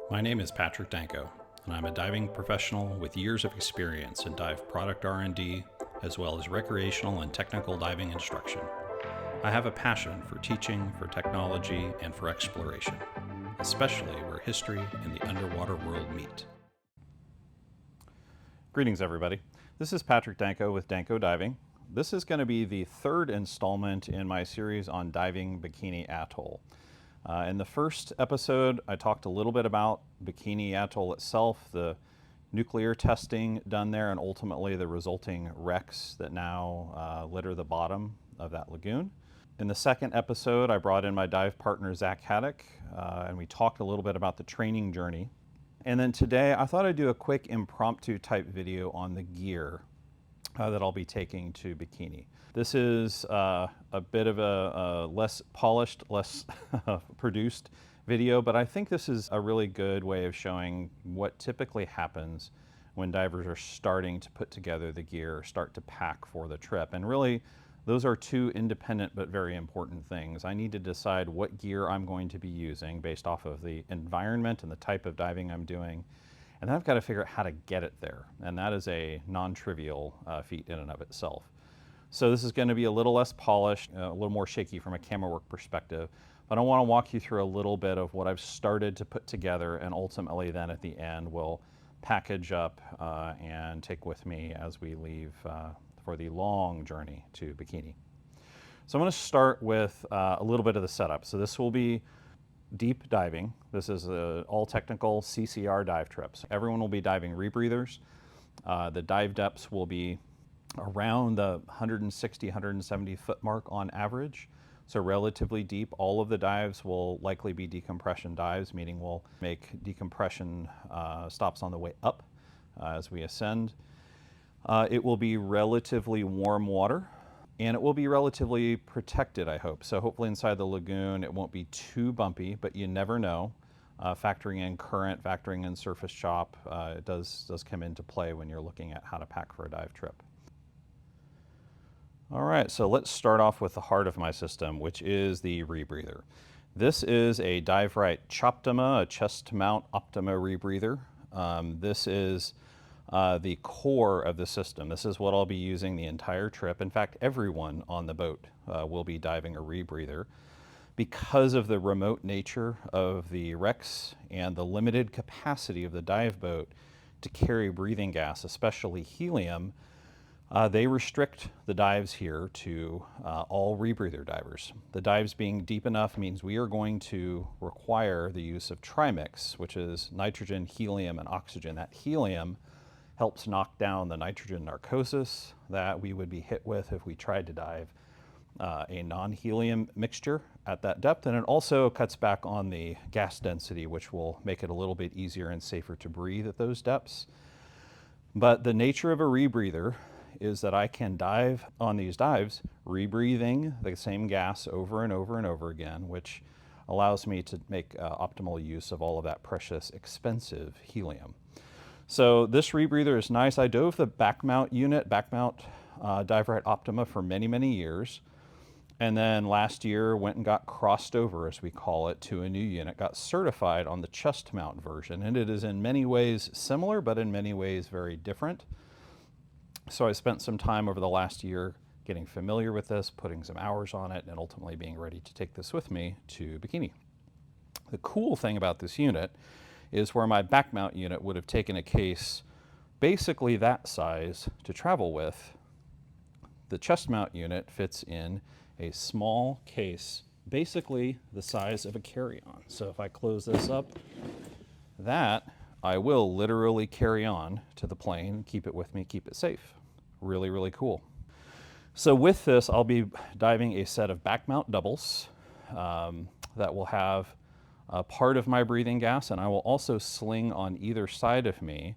My name is Patrick Danko, and I'm a diving professional with years of experience in dive product R&D, as well as recreational and technical diving instruction. I have a passion for teaching, for technology, and for exploration, especially where history and the underwater world meet. Greetings, everybody. This is Patrick Danko with Danko Diving. This is going to be the third installment in my series on diving Bikini Atoll. In the first episode, I talked a little bit about Bikini Atoll itself, the nuclear testing done there, and ultimately the resulting wrecks that now litter the bottom of that lagoon. In the second episode, I brought in my dive partner, Zach Haddock, and we talked a little bit about the training journey. And then today, I thought I'd do a quick impromptu type video on the gear that I'll be taking to Bikini. This is a bit of a less polished, less produced video, but I think this is a really good way of showing what typically happens when divers are starting to put together the gear, start to pack for the trip. And really, those are two independent but very important things. I need to decide what gear I'm going to be using based off of the environment and the type of diving I'm doing. And then I've got to figure out how to get it there. And that is a non-trivial feat in and of itself. So this is going to be a little less polished, a little more shaky from a camera work perspective. But I want to walk you through a little bit of what I've started to put together, and ultimately then at the end we'll package up and take with me as we leave for the long journey to Bikini. So I'm going to start with a little bit of the setup. So this will be deep diving. This is all technical CCR dive trips. Everyone will be diving rebreathers. The dive depths will be around the 160, 170 foot mark on average. So relatively deep. All of the dives will likely be decompression dives, meaning we'll make decompression stops on the way up as we ascend. It will be relatively warm water, and it will be relatively protected, I hope. So hopefully inside the lagoon it won't be too bumpy, but you never know. Factoring in current, factoring in surface chop, it does come into play when you're looking at how to pack for a dive trip. All right, so let's start off with the heart of my system, which is the rebreather. This is a Dive Right Choptima, a chest mount Optima rebreather. This is the core of the system. This is what I'll be using the entire trip. In fact, everyone on the boat will be diving a rebreather. Because of the remote nature of the wrecks and the limited capacity of the dive boat to carry breathing gas, especially helium, they restrict the dives here to all rebreather divers. The dives being deep enough means we are going to require the use of trimix, which is nitrogen, helium, and oxygen. That helium helps knock down the nitrogen narcosis that we would be hit with if we tried to dive a non-helium mixture at that depth. And it also cuts back on the gas density, which will make it a little bit easier and safer to breathe at those depths. But the nature of a rebreather is that I can dive on these dives, rebreathing the same gas over and over and over again, which allows me to make optimal use of all of that precious, expensive helium. So this rebreather is nice. I dove the back mount unit, back mount Dive Right Optima for many, many years. And then last year went and got crossed over, as we call it, to a new unit, got certified on the chest mount version. And it is in many ways similar, but in many ways very different. So I spent some time over the last year getting familiar with this, putting some hours on it, and ultimately being ready to take this with me to Bikini. The cool thing about this unit is where my back mount unit would have taken a case basically that size to travel with, the chest mount unit fits in a small case, basically the size of a carry-on. So if I close this up, that I will literally carry on to the plane, keep it with me, keep it safe. Really, really cool. So with this, I'll be diving a set of back mount doubles that will have a part of my breathing gas, and I will also sling on either side of me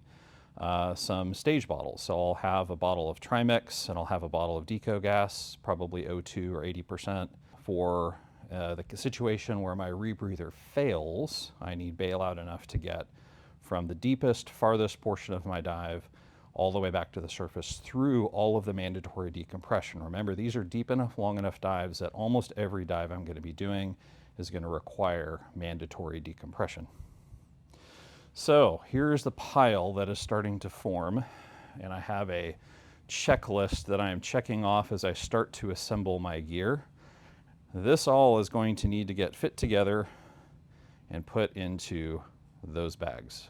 some stage bottles. So I'll have a bottle of Trimix and I'll have a bottle of deco gas, probably O2 or 80%. For the situation where my rebreather fails, I need bailout enough to get from the deepest, farthest portion of my dive all the way back to the surface through all of the mandatory decompression. Remember, these are deep enough, long enough dives that almost every dive I'm going to be doing is going to require mandatory decompression. So here's the pile that is starting to form, and I have a checklist that I am checking off as I start to assemble my gear. This all is going to need to get fit together and put into those bags.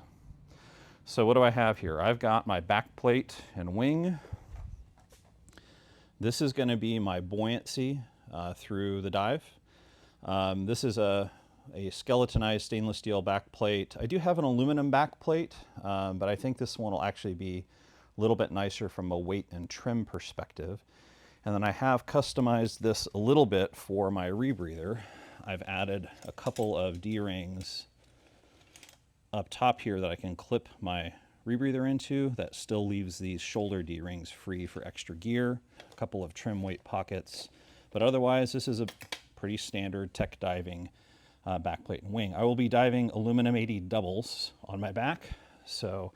So what do I have here? I've got my back plate and wing. This is going to be my buoyancy through the dive. This is a skeletonized stainless steel back plate. I do have an aluminum back plate, but I think this one will actually be a little bit nicer from a weight and trim perspective. And then I have customized this a little bit for my rebreather. I've added a couple of D-rings up top here that I can clip my rebreather into. That still leaves these shoulder D-rings free for extra gear, a couple of trim weight pockets. But otherwise, this is a pretty standard tech diving backplate and wing. I will be diving aluminum 80 doubles on my back, so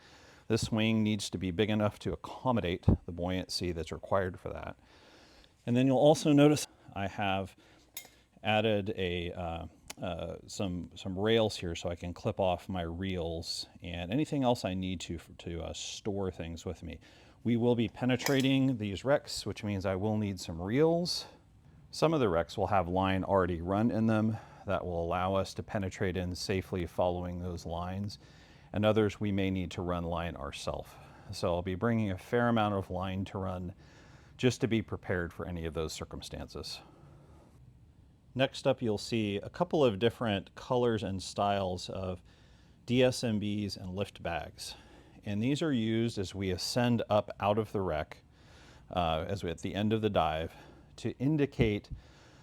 this wing needs to be big enough to accommodate the buoyancy that's required for that. And then you'll also notice I have added some rails here so I can clip off my reels and anything else I need to store things with me. We will be penetrating these wrecks, which means I will need some reels. Some of the wrecks will have line already run in them that will allow us to penetrate in safely following those lines, and others we may need to run line ourselves. So I'll be bringing a fair amount of line to run just to be prepared for any of those circumstances. Next up, you'll see a couple of different colors and styles of DSMBs and lift bags. And these are used as we ascend up out of the wreck, at the end of the dive, to indicate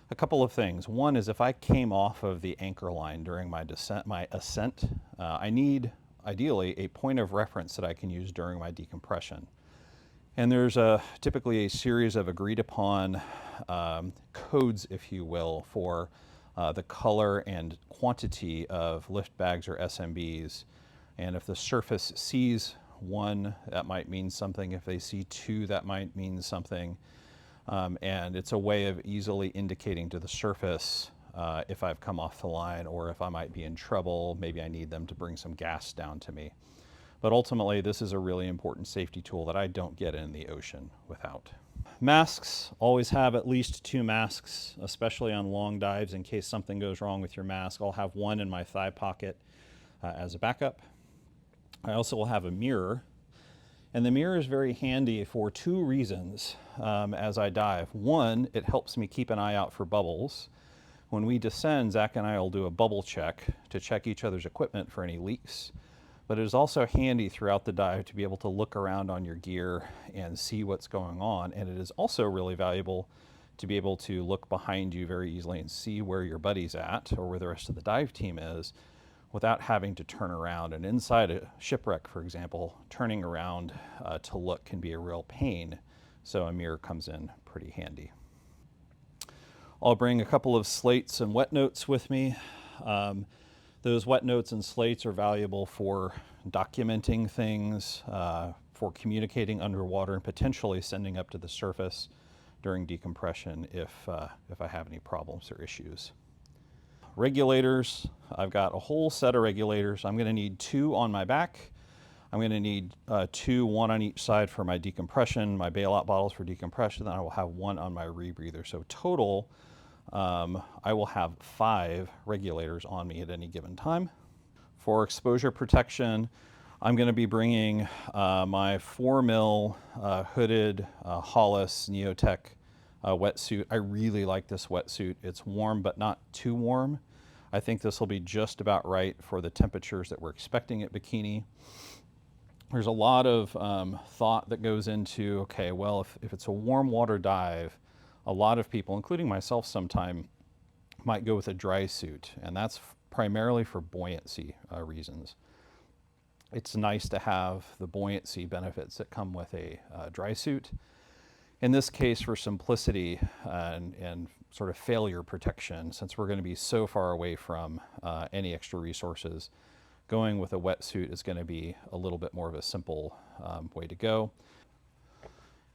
a couple of things. One is if I came off of the anchor line during my ascent, I need, ideally, a point of reference that I can use during my decompression. And there's typically a series of agreed upon codes, if you will, for the color and quantity of lift bags or SMBs. And if the surface sees one, that might mean something. If they see two, that might mean something. And it's a way of easily indicating to the surface if I've come off the line or if I might be in trouble. Maybe I need them to bring some gas down to me. But ultimately, this is a really important safety tool that I don't get in the ocean without. Masks, always have at least 2 masks, especially on long dives in case something goes wrong with your mask. I'll have one in my thigh pocket as a backup. I also will have a mirror. And the mirror is very handy for 2 reasons as I dive. One, it helps me keep an eye out for bubbles. When we descend, Zach and I will do a bubble check to check each other's equipment for any leaks. But it is also handy throughout the dive to be able to look around on your gear and see what's going on. And it is also really valuable to be able to look behind you very easily and see where your buddy's at or where the rest of the dive team is without having to turn around. And inside a shipwreck, for example, turning around to look can be a real pain. So a mirror comes in pretty handy. I'll bring a couple of slates and wet notes with me. Those wet notes and slates are valuable for documenting things, for communicating underwater, and potentially sending up to the surface during decompression if I have any problems or issues. Regulators, I've got a whole set of regulators. I'm going to need 2 on my back. I'm going to need 2, 1 on each side for my decompression, my bailout bottles for decompression, then I will have 1 on my rebreather. So total, I will have 5 regulators on me at any given time. For exposure protection, I'm going to be bringing my 4mm hooded Hollis Neotech wetsuit. I really like this wetsuit. It's warm, but not too warm. I think this will be just about right for the temperatures that we're expecting at Bikini. There's a lot of thought that goes into, okay, well, if it's a warm water dive, a lot of people, including myself sometime, might go with a dry suit, and that's primarily for buoyancy reasons. It's nice to have the buoyancy benefits that come with a dry suit. In this case, for simplicity and sort of failure protection, since we're going to be so far away from any extra resources, going with a wetsuit is going to be a little bit more of a simple way to go.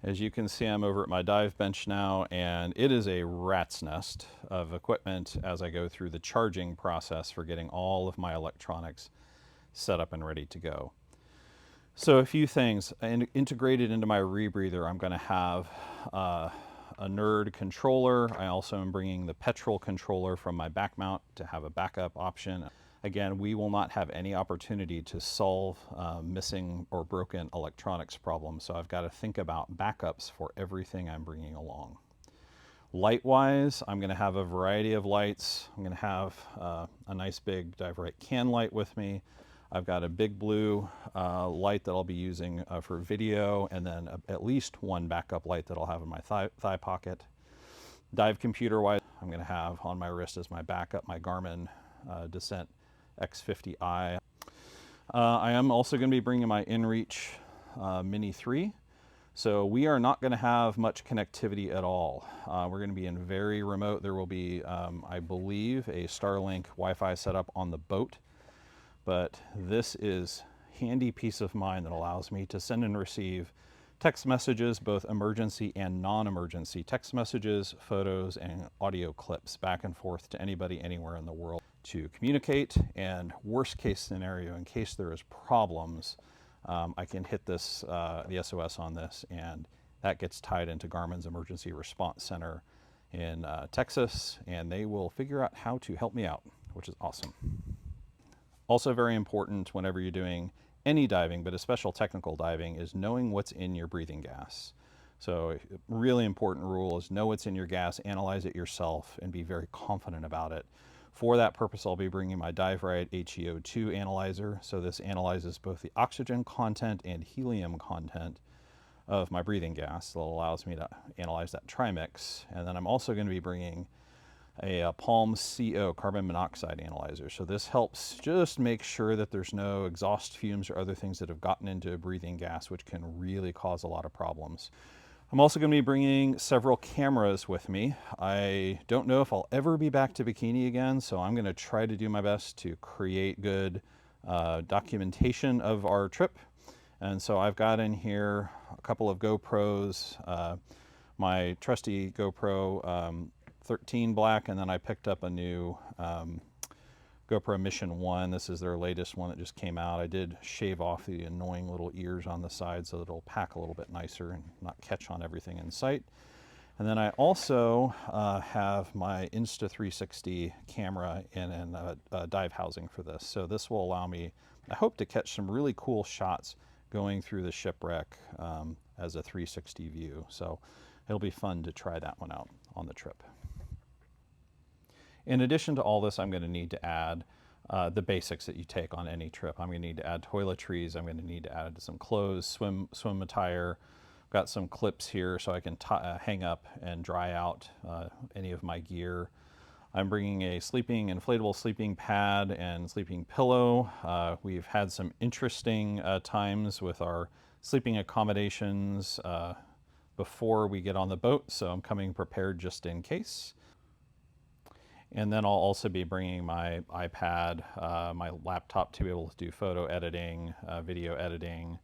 As you can see, I'm over at my dive bench now, and it is a rat's nest of equipment as I go through the charging process for getting all of my electronics set up and ready to go. So a few things. Integrated into my rebreather, I'm going to have a Nerd controller. I also am bringing the petrol controller from my back mount to have a backup option. Again, we will not have any opportunity to solve missing or broken electronics problems, so I've got to think about backups for everything I'm bringing along. Light-wise, I'm going to have a variety of lights. I'm going to have a nice big Dive-Right can light with me. I've got a big blue light that I'll be using for video, and then at least one backup light that I'll have in my thigh pocket. Dive computer-wise, I'm going to have on my wrist as my backup my Garmin Descent X50i. I am also going to be bringing my InReach Mini 3. So we are not going to have much connectivity at all. We're going to be in very remote. There will be, I believe, a Starlink Wi-Fi setup on the boat. But this is handy peace of mind that allows me to send and receive text messages, both emergency and non-emergency text messages, photos, and audio clips back and forth to anybody anywhere in the world to communicate. And worst case scenario, in case there is problems, I can hit this, the SOS on this, and that gets tied into Garmin's Emergency Response Center in Texas, and they will figure out how to help me out, which is awesome. Also very important whenever you're doing any diving, but especially technical diving, is knowing what's in your breathing gas. So a really important rule is know what's in your gas, analyze it yourself, and be very confident about it. For that purpose, I'll be bringing my Dive-Right HEO2 analyzer. So this analyzes both the oxygen content and helium content of my breathing gas. So it allows me to analyze that trimix. And then I'm also going to be bringing a Palm CO carbon monoxide analyzer. So this helps just make sure that there's no exhaust fumes or other things that have gotten into a breathing gas, which can really cause a lot of problems. I'm also going to be bringing several cameras with me. I don't know if I'll ever be back to Bikini again, so I'm going to try to do my best to create good documentation of our trip. And so I've got in here a couple of GoPros, my trusty GoPro 13 black, and then I picked up a new GoPro Mission 1. This is their latest one that just came out. I did shave off the annoying little ears on the side so that it'll pack a little bit nicer and not catch on everything in sight. And then I also have my Insta360 camera in a dive housing for this. So this will allow me, I hope, to catch some really cool shots going through the shipwreck as a 360 view. So it'll be fun to try that one out on the trip. In addition to all this, I'm going to need to add the basics that you take on any trip. I'm going to need to add toiletries. I'm going to need to add some clothes, swim attire. I've got some clips here so I can hang up and dry out any of my gear. I'm bringing a inflatable sleeping pad and sleeping pillow. We've had some interesting times with our sleeping accommodations before we get on the boat, so I'm coming prepared just in case. And then I'll also be bringing my iPad, my laptop to be able to do photo editing, video editing,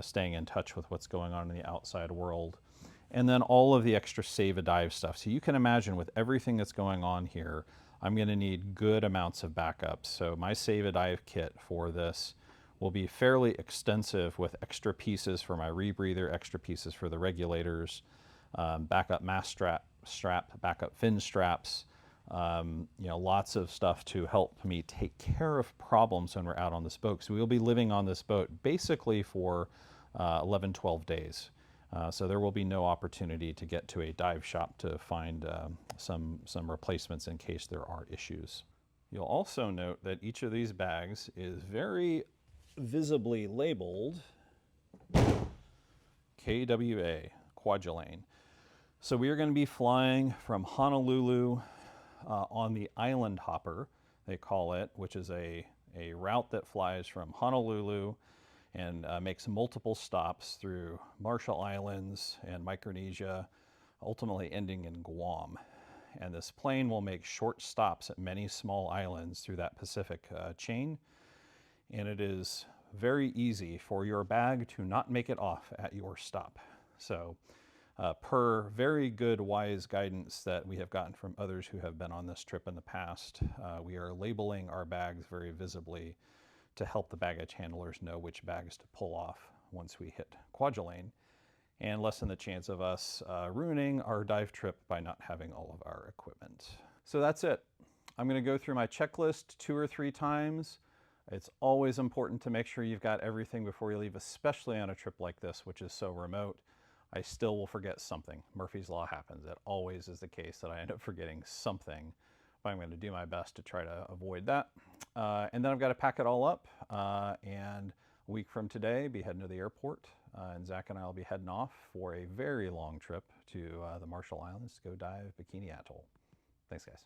staying in touch with what's going on in the outside world. And then all of the extra Save a Dive stuff. So you can imagine with everything that's going on here, I'm going to need good amounts of backups. So my Save a Dive kit for this will be fairly extensive with extra pieces for my rebreather, extra pieces for the regulators, backup mask strap, backup fin straps, lots of stuff to help me take care of problems when we're out on this boat. So we'll be living on this boat basically for 11, 12 days. So there will be no opportunity to get to a dive shop to find some replacements in case there are issues. You'll also note that each of these bags is very visibly labeled KWA, Kwajalein. So we are going to be flying from Honolulu on the Island Hopper, they call it, which is a route that flies from Honolulu and makes multiple stops through Marshall Islands and Micronesia, ultimately ending in Guam. And this plane will make short stops at many small islands through that Pacific chain. And it is very easy for your bag to not make it off at your stop. So per very good, wise guidance that we have gotten from others who have been on this trip in the past, we are labeling our bags very visibly to help the baggage handlers know which bags to pull off once we hit Kwajalein, and lessen the chance of us ruining our dive trip by not having all of our equipment. So that's it. I'm going to go through my checklist 2 or 3 times. It's always important to make sure you've got everything before you leave, especially on a trip like this, which is so remote. I still will forget something. Murphy's Law happens. It always is the case that I end up forgetting something, but I'm going to do my best to try to avoid that. And then I've got to pack it all up, and a week from today, be heading to the airport, and Zach and I will be heading off for a very long trip to the Marshall Islands to go dive Bikini Atoll. Thanks, guys.